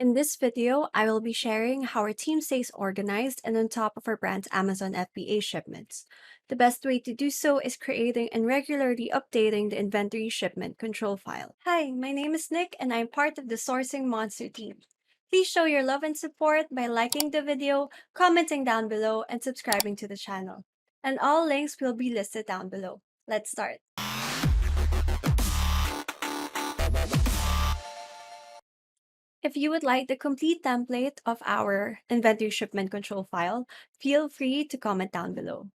In this video, I will be sharing how our team stays organized and on top of our brand's Amazon FBA shipments. The best way to do so is creating and regularly updating the inventory shipment control file. Hi, my name is Nick and I'm part of the Sourcing Monster team. Please show your love and support by liking the video, commenting down below, and subscribing to the channel. And all links will be listed down below. Let's start. If you would like the complete template of our inventory shipment control file, feel free to comment down below.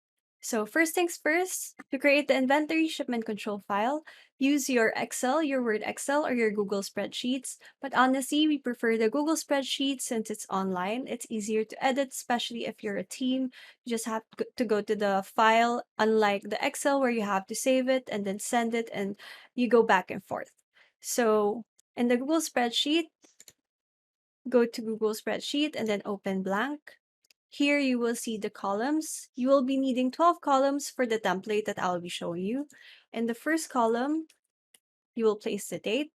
So first things first, to create the inventory shipment control file, use your Excel, your Word Excel, or your Google spreadsheets. But honestly, we prefer the Google spreadsheet since it's online. It's easier to edit, especially if you're a team. You just have to go to the file, unlike the Excel where you have to save it and then send it and you go back and forth. So in the Google spreadsheet, go to Google Spreadsheet and then open blank. Here you will see the columns. You will be needing 12 columns for the template that I'll be showing you. In the first column, you will place the date.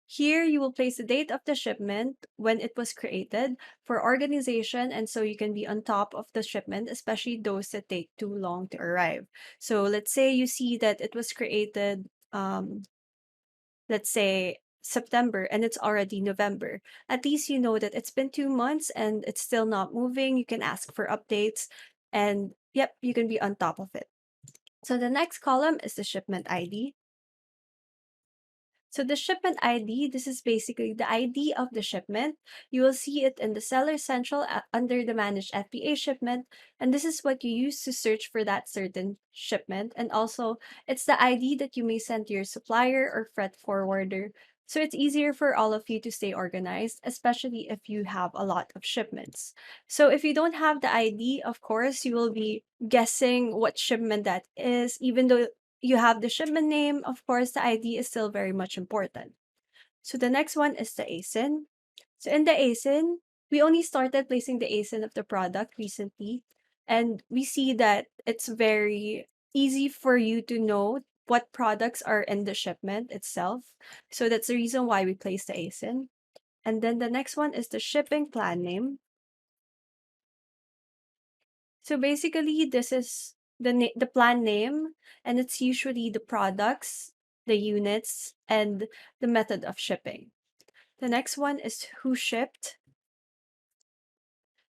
Here you will place the date of the shipment when it was created for organization and so you can be on top of the shipment, especially those that take too long to arrive. So let's say you see that it was created let's say September and it's already November. At least you know that it's been 2 months and it's still not moving. You can ask for updates and yep, you can be on top of it. So the next column is the shipment ID. So the shipment ID, this is basically the ID of the shipment. You will see it in the Seller Central under the Managed FBA shipment. And this is what you use to search for that certain shipment. And also, it's the ID that you may send to your supplier or freight forwarder. So it's easier for all of you to stay organized, especially if you have a lot of shipments. So if you don't have the ID, of course, you will be guessing what shipment that is, even though you have the shipment name, of course, the ID is still very much important. So the next one is the ASIN. So in the ASIN, we only started placing the ASIN of the product recently, and we see that it's very easy for you to know what products are in the shipment itself. So that's the reason why we place the ASIN. And then the next one is the shipping plan name. So basically, this is the plan name, and it's usually the products, the units, and the method of shipping. The next one is who shipped.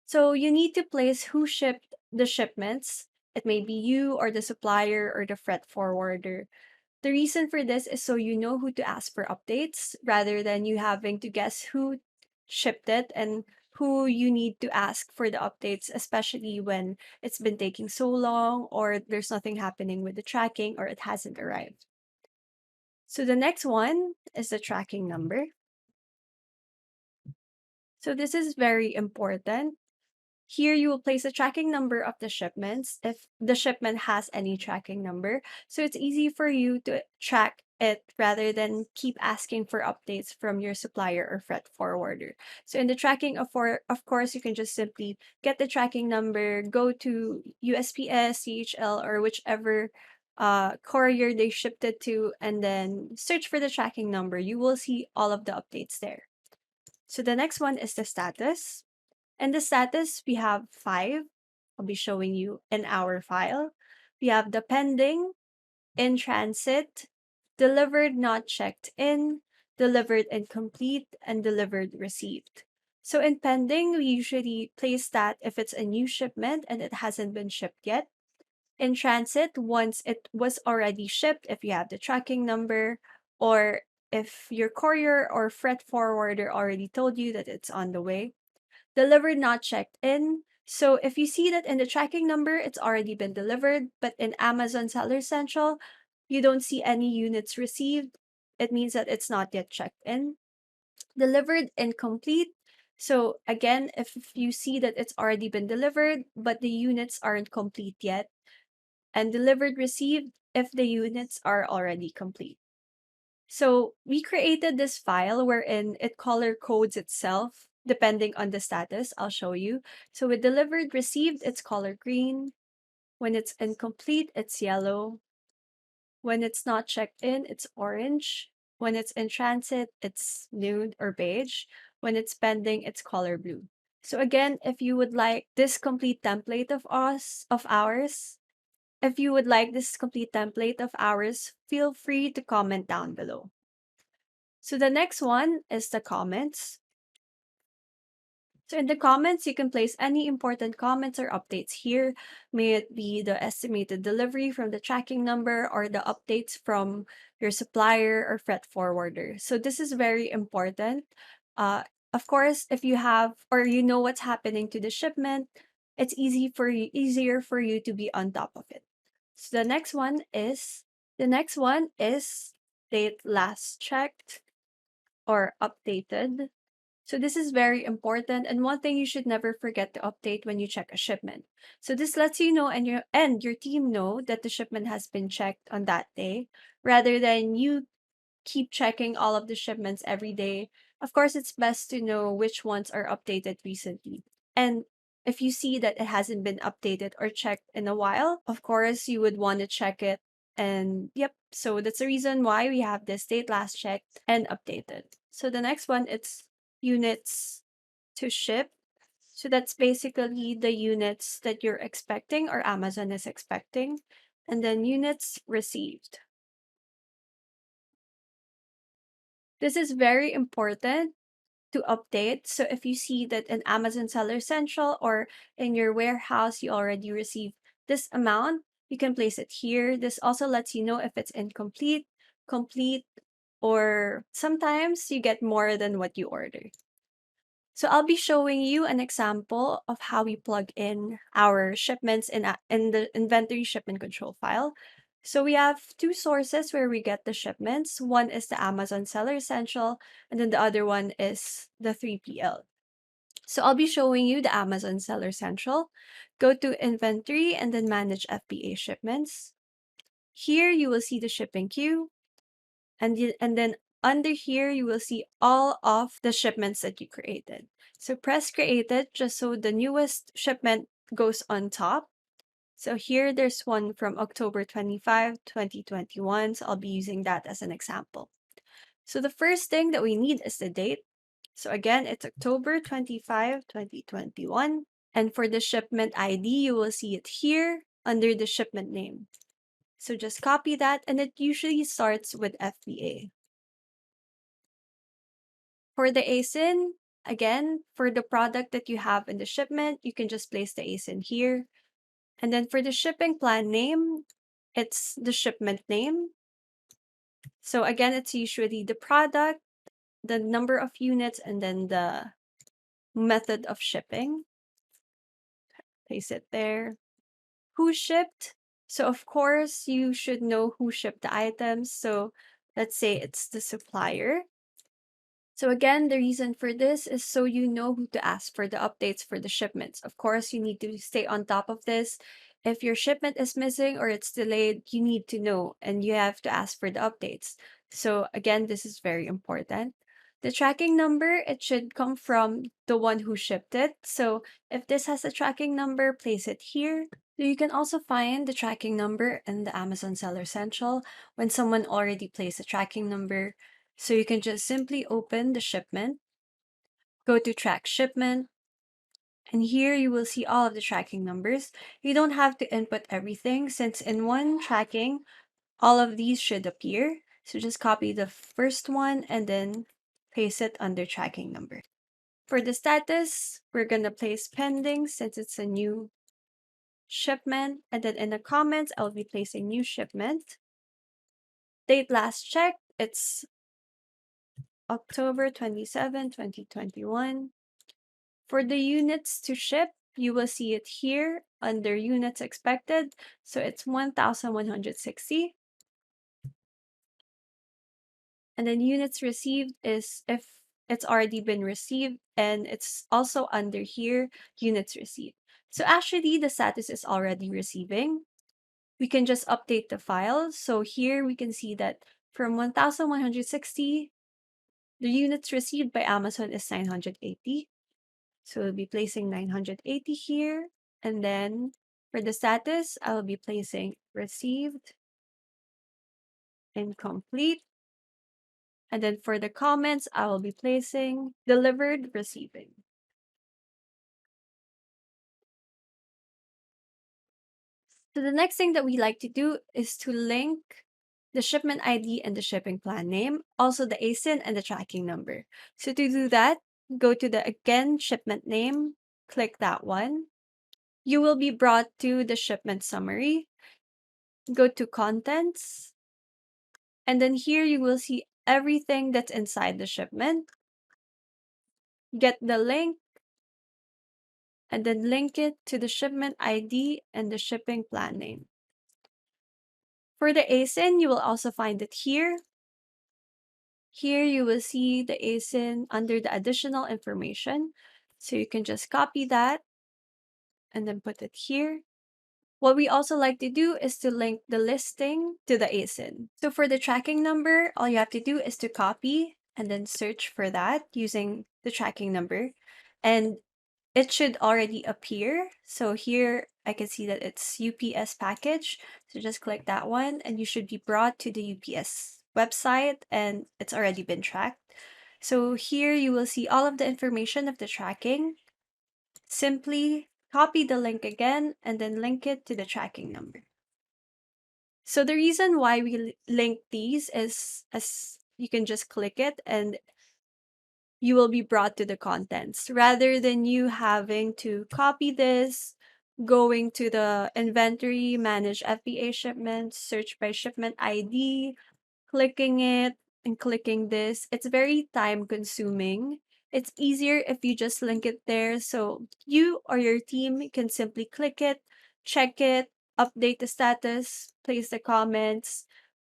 So you need to place who shipped the shipments. It may be you or the supplier or the freight forwarder. The reason for this is so you know who to ask for updates rather than you having to guess who shipped it and who you need to ask for the updates, especially when it's been taking so long or there's nothing happening with the tracking or it hasn't arrived. So the next one is the tracking number. So this is very important. Here you will place the tracking number of the shipments if the shipment has any tracking number. So it's easy for you to track it rather than keep asking for updates from your supplier or freight forwarder. So in the tracking of course, you can just simply get the tracking number, go to USPS, CHL, or whichever courier they shipped it to, and then search for the tracking number. You will see all of the updates there. So the next one is the status. And the status, we have 5. I'll be showing you in our file. We have the pending, in transit, delivered not checked in, delivered incomplete, and delivered received. So in pending, we usually place that if it's a new shipment and it hasn't been shipped yet. In transit, once it was already shipped, if you have the tracking number, or if your courier or freight forwarder already told you that it's on the way. Delivered not checked in. So if you see that in the tracking number, it's already been delivered, but in Amazon Seller Central, you don't see any units received, it means that it's not yet checked in. Delivered incomplete. So again, if you see that it's already been delivered, but the units aren't complete yet, and delivered received if the units are already complete. So we created this file wherein it color codes itself depending on the status. I'll show you. So with delivered received, it's color green. When it's incomplete, it's yellow. When it's not checked in, it's orange. When it's in transit, it's nude or beige. When it's pending, it's color blue. So again, if you would like this complete template of ours, if you would like this complete template of ours, feel free to comment down below. So the next one is the comments. So in the comments, you can place any important comments or updates here. May it be the estimated delivery from the tracking number or the updates from your supplier or freight forwarder. So this is very important. Uh, of course, if you have or you know what's happening to the shipment, it's easier for you to be on top of it. So the next one is date last checked or updated. So this is very important and one thing you should never forget to update when you check a shipment. So this lets you know and your team know that the shipment has been checked on that day rather than you keep checking all of the shipments every day. Of course, it's best to know which ones are updated recently. And if you see that it hasn't been updated or checked in a while, of course, you would want to check it. And yep, so that's the reason why we have this date last checked and updated. So the next one, it's units to ship. So that's basically the units that you're expecting or Amazon is expecting. And then units received. This is very important to update. So if you see that in Amazon Seller Central or in your warehouse, you already received this amount, you can place it here. This also lets you know if it's incomplete, complete, or sometimes you get more than what you ordered. So I'll be showing you an example of how we plug in our shipments in the inventory shipment control file. So we have two sources where we get the shipments. One is the Amazon Seller Essential, and then the other one is the 3PL. So I'll be showing you the Amazon Seller Central. Go to inventory and then manage FBA shipments. Here you will see the shipping queue. And then under here, you will see all of the shipments that you created. So press created just so the newest shipment goes on top. So here there's one from October 25, 2021. So I'll be using that as an example. So the first thing that we need is the date. So again, it's October 25, 2021. And for the shipment ID, you will see it here under the shipment name. So just copy that, and it usually starts with FBA. For the ASIN, again, for the product that you have in the shipment, you can just place the ASIN here. And then for the shipping plan name, it's the shipment name. So again, it's usually the product, the number of units, and then the method of shipping. Place it there. Who shipped? So of course, you should know who shipped the items. So let's say it's the supplier. So again, the reason for this is so you know who to ask for the updates for the shipments. Of course, you need to stay on top of this. If your shipment is missing or it's delayed, you need to know and you have to ask for the updates. So again, this is very important. The tracking number, it should come from the one who shipped it. So if this has a tracking number, place it here. So you can also find the tracking number in the Amazon Seller Central when someone already placed a tracking number. So you can just simply open the shipment, go to track shipment, and here you will see all of the tracking numbers. You don't have to input everything since in one tracking, all of these should appear. So just copy the first one and then paste it under tracking number. For the status, we're going to place pending since it's a new shipment. And then in the comments, I'll be placing new shipment. Date last checked, it's October 27, 2021. For the units to ship, you will see it here under units expected. So it's 1,160. And then units received is if it's already been received, and it's also under here, units received. So actually the status is already receiving. We can just update the file. So here we can see that from 1,160, the units received by Amazon is 980. So we'll be placing 980 here. And then for the status, I will be placing received, incomplete, And then for the comments, I will be placing delivered, receiving. So the next thing that we like to do is to link the shipment ID and the shipping plan name, also the ASIN and the tracking number. So to do that, go to the again shipment name, click that one. You will be brought to the shipment summary. Go to contents, and then here you will see everything that's inside the shipment. Get the link and then link it to the shipment ID and the shipping plan name. For the ASIN, you will also find it here. Here you will see the ASIN under the additional information. So you can just copy that and then put it here. What we also like to do is to link the listing to the ASIN. So for the tracking number, all you have to do is to copy and then search for that using the tracking number. And it should already appear. So here I can see that it's UPS package. So just click that one and you should be brought to the UPS website and it's already been tracked. So here you will see all of the information of the tracking. Simply copy the link again and then link it to the tracking number. So the reason why we link these is as you can just click it and you will be brought to the contents rather than you having to copy this, going to the inventory, manage FBA shipments, search by shipment ID, clicking it and clicking this. It's very time consuming. It's easier if you just link it there so you or your team can simply click it, check it, update the status, place the comments,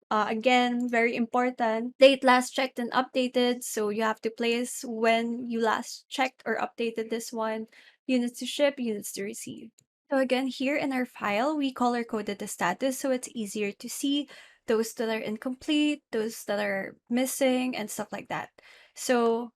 again, very important. Date last checked and updated. So you have to place when you last checked or updated this one. Units to ship, units to receive. So again, here in our file, we color coded the status so it's easier to see those that are incomplete, those that are missing, and stuff like that. So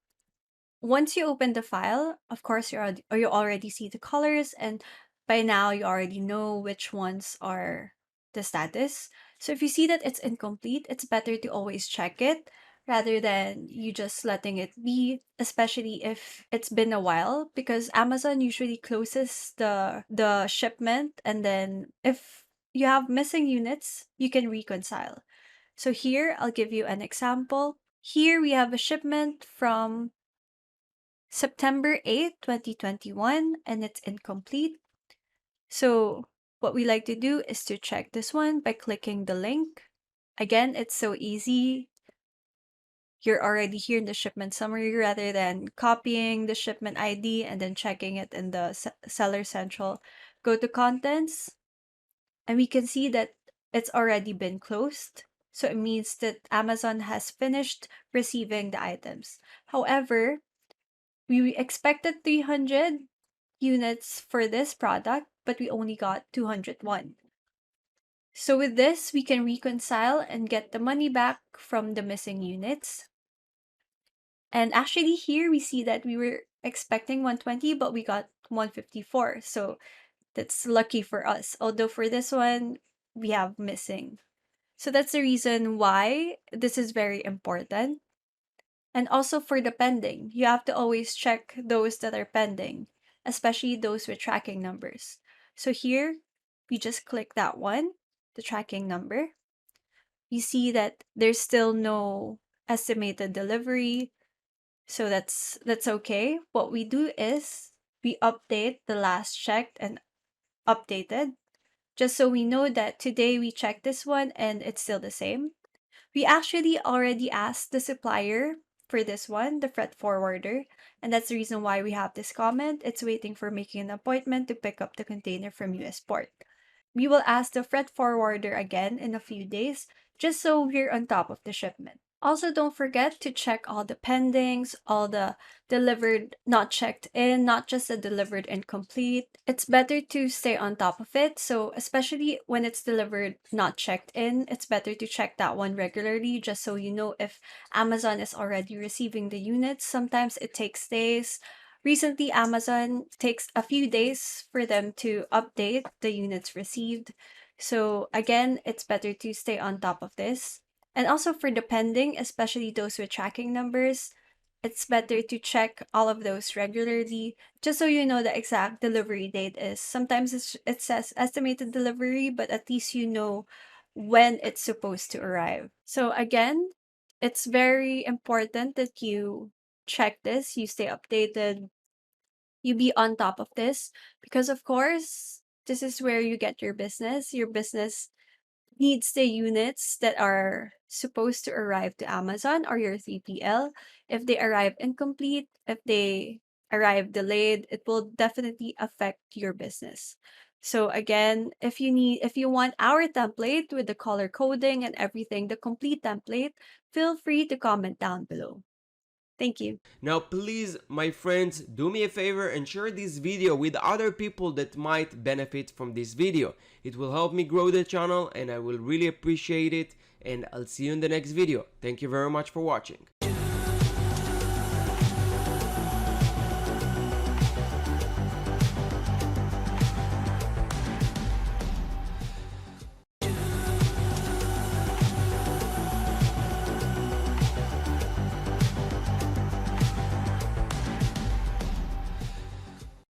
once you open the file, of course, you already see the colors, and by now you already know which ones are the status. So if you see that it's incomplete, it's better to always check it rather than you just letting it be, especially if it's been a while, because Amazon usually closes the shipment, and then if you have missing units, you can reconcile. So here, I'll give you an example. Here we have a shipment from September 8th, 2021, and it's incomplete. So what we like to do is to check this one by clicking the link. Again, it's so easy. You're already here in the shipment summary rather than copying the shipment ID and then checking it in the Seller Central. Go to contents, and we can see that it's already been closed. So it means that Amazon has finished receiving the items. However, we expected 300 units for this product, but we only got 201. So with this, we can reconcile and get the money back from the missing units. And actually here we see that we were expecting 120, but we got 154. So that's lucky for us. Although for this one, we have missing. So that's the reason why this is very important. And also for the pending, you have to always check those that are pending, especially those with tracking numbers. So here, we just click that one, the tracking number. You see that there's still no estimated delivery, so that's okay. What we do is we update the last checked and updated, just so we know that today we checked this one and it's still the same. We actually already asked the supplier for this one, the freight forwarder, and that's the reason why we have this comment. It's waiting for making an appointment to pick up the container from US port. We will ask the freight forwarder again in a few days, just so we're on top of the shipment. Also, don't forget to check all the pendings, all the delivered not checked in, not just the delivered incomplete. It's better to stay on top of it. So, especially when it's delivered not checked in, it's better to check that one regularly just so you know if Amazon is already receiving the units. Sometimes it takes days. Recently, Amazon takes a few days for them to update the units received. So, again, it's better to stay on top of this. And also for the pending, especially those with tracking numbers, it's better to check all of those regularly just so you know the exact delivery date is. Sometimes it says estimated delivery, but at least you know when it's supposed to arrive. So again, it's very important that you check this, you stay updated, you be on top of this because of course, this is where you get your business. Your business needs the units that are supposed to arrive to Amazon or your 3PL. If they arrive incomplete, if they arrive delayed, it will definitely affect your business. So again, if you want our template with the color coding and everything, the complete template, feel free to comment down below. Thank you. Now please, my friends, do me a favor and share this video with other people that might benefit from this video. It will help me grow the channel and I will really appreciate it, and I'll see you in the next video. Thank you very much for watching.